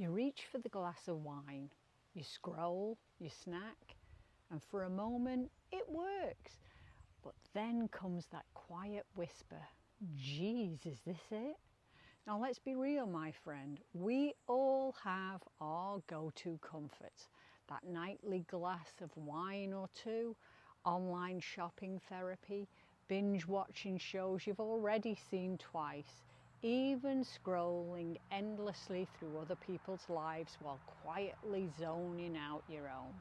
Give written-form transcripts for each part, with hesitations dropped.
You reach for the glass of wine, you scroll, you snack, and for a moment it works. But then comes that quiet whisper, geez, is this it? Now let's be real, my friend, we all have our go-to comforts. That nightly glass of wine or two, online shopping therapy, binge watching shows you've already seen twice, even scrolling endlessly through other people's lives while quietly zoning out your own.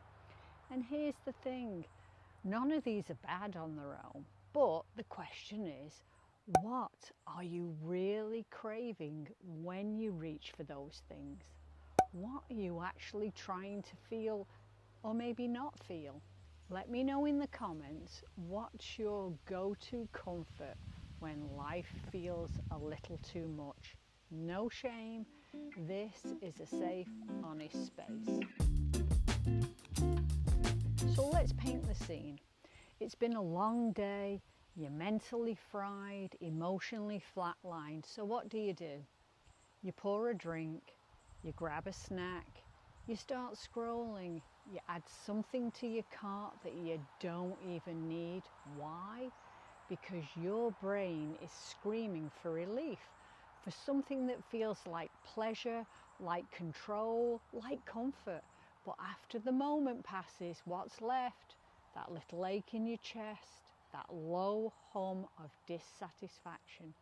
And here's the thing, none of these are bad on their own, but the question is, what are you really craving when you reach for those things? What are you actually trying to feel or maybe not feel? Let me know in the comments, what's your go-to comfort when life feels a little too much? No shame, this is a safe, honest space. So let's paint the scene. It's been a long day, you're mentally fried, emotionally flatlined, so what do? You pour a drink, you grab a snack, you start scrolling, you add something to your cart that you don't even need. Why? Because your brain is screaming for relief, for something that feels like pleasure, like control, like comfort. But after the moment passes, what's left? That little ache in your chest, that low hum of dissatisfaction,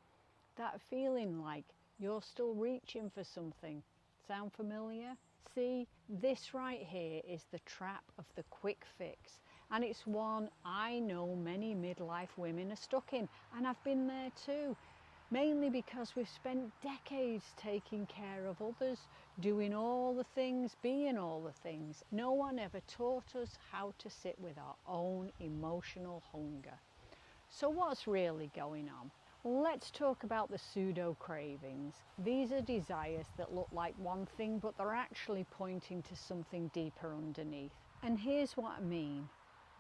that feeling like you're still reaching for something. Sound familiar? See, this right here is the trap of the quick fix, and it's one I know many midlife women are stuck in, and I've been there too. Mainly because we've spent decades taking care of others, doing all the things, being all the things. No one ever taught us how to sit with our own emotional hunger. So what's really going on? Let's talk about the pseudo-cravings. These are desires that look like one thing, but they're actually pointing to something deeper underneath. And here's what I mean.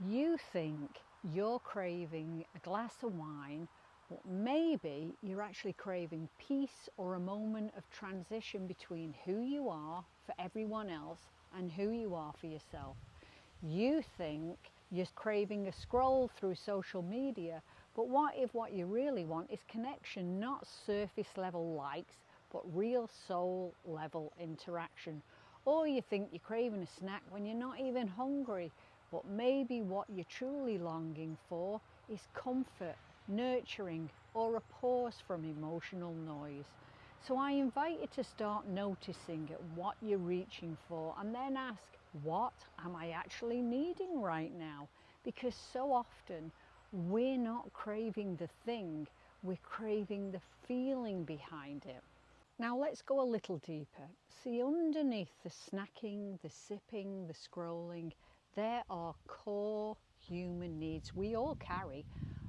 You think you're craving a glass of wine, but maybe you're actually craving peace or a moment of transition between who you are for everyone else and who you are for yourself. You think you're craving a scroll through social media, but what if what you really want is connection, not surface level likes, but real soul level interaction? Or you think you're craving a snack when you're not even hungry, but maybe what you're truly longing for is comfort, nurturing, or a pause from emotional noise. So I invite you to start noticing what you're reaching for and then ask, what am I actually needing right now? Because so often we're not craving the thing, we're craving the feeling behind it. Now let's go a little deeper. See, underneath the snacking, the sipping, the scrolling, there are core human needs we all carry,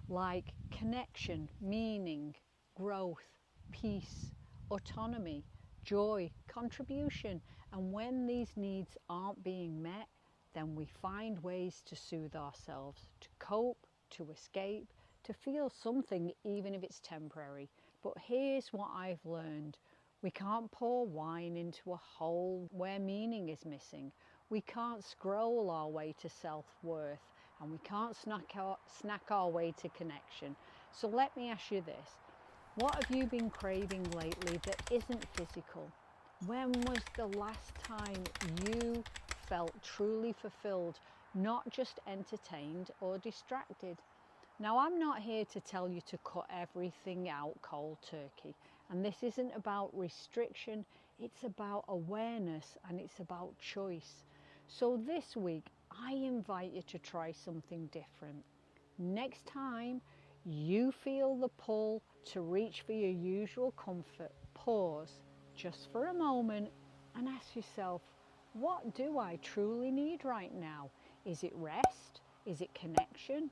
like connection, meaning, growth, peace, autonomy, joy, contribution. And when these needs aren't being met, then we find ways to soothe ourselves, to cope, to escape, to feel something even if it's temporary. But here's what I've learned. We can't pour wine into a hole where meaning is missing. We can't scroll our way to self-worth, and we can't snack our way to connection. So let me ask you this. What have you been craving lately that isn't physical? When was the last time you felt truly fulfilled, not just entertained or distracted? Now, I'm not here to tell you to cut everything out cold turkey. And this isn't about restriction, it's about awareness and it's about choice. So this week, I invite you to try something different. Next time you feel the pull to reach for your usual comfort, pause just for a moment and ask yourself, what do I truly need right now? Is it rest? Is it connection?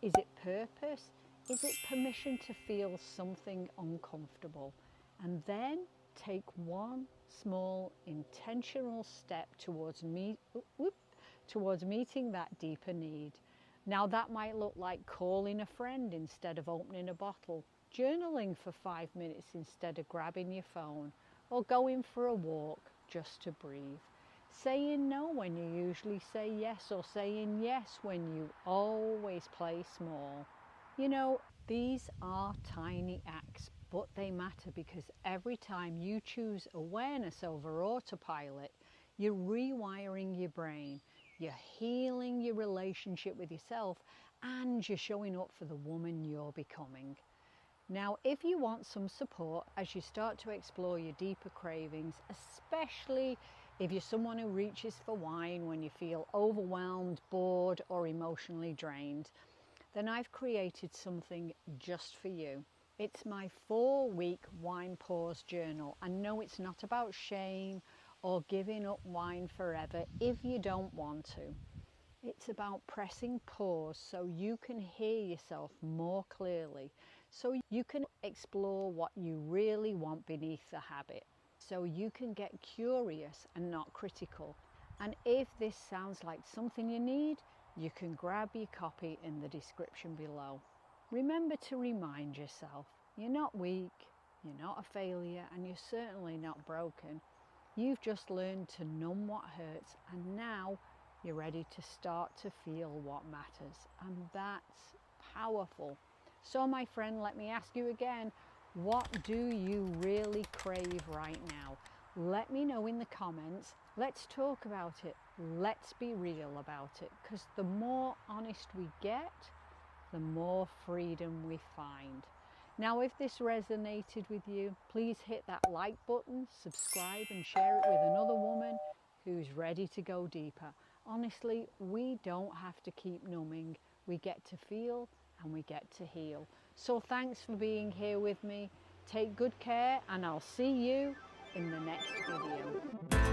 Is it purpose? Is it permission to feel something uncomfortable? And then take one small intentional step towards meeting that deeper need. Now that might look like calling a friend instead of opening a bottle, journaling for 5 minutes instead of grabbing your phone, or going for a walk, just to breathe. Saying no when you usually say yes, or saying yes when you always play small. You know, these are tiny acts, but they matter because every time you choose awareness over autopilot, you're rewiring your brain, you're healing your relationship with yourself, and you're showing up for the woman you're becoming. Now, if you want some support as you start to explore your deeper cravings, especially if you're someone who reaches for wine when you feel overwhelmed, bored, or emotionally drained, then I've created something just for you. It's my 4-week wine pause journal. And no, it's not about shame or giving up wine forever if you don't want to. It's about pressing pause so you can hear yourself more clearly, so you can explore what you really want beneath the habit, so you can get curious and not critical. And if this sounds like something you need, you can grab your copy in the description below. Remember to remind yourself, you're not weak, you're not a failure, and you're certainly not broken. You've just learned to numb what hurts, and now you're ready to start to feel what matters, and that's powerful. So my friend, let me ask you again, what do you really crave right now? Let me know in the comments. Let's talk about it. Let's be real about it, because the more honest we get, the more freedom we find. Now, if this resonated with you, please hit that like button, subscribe, and share it with another woman who's ready to go deeper. Honestly, we don't have to keep numbing. We get to feel and we get to heal. So thanks for being here with me. Take good care, and I'll see you in the next video.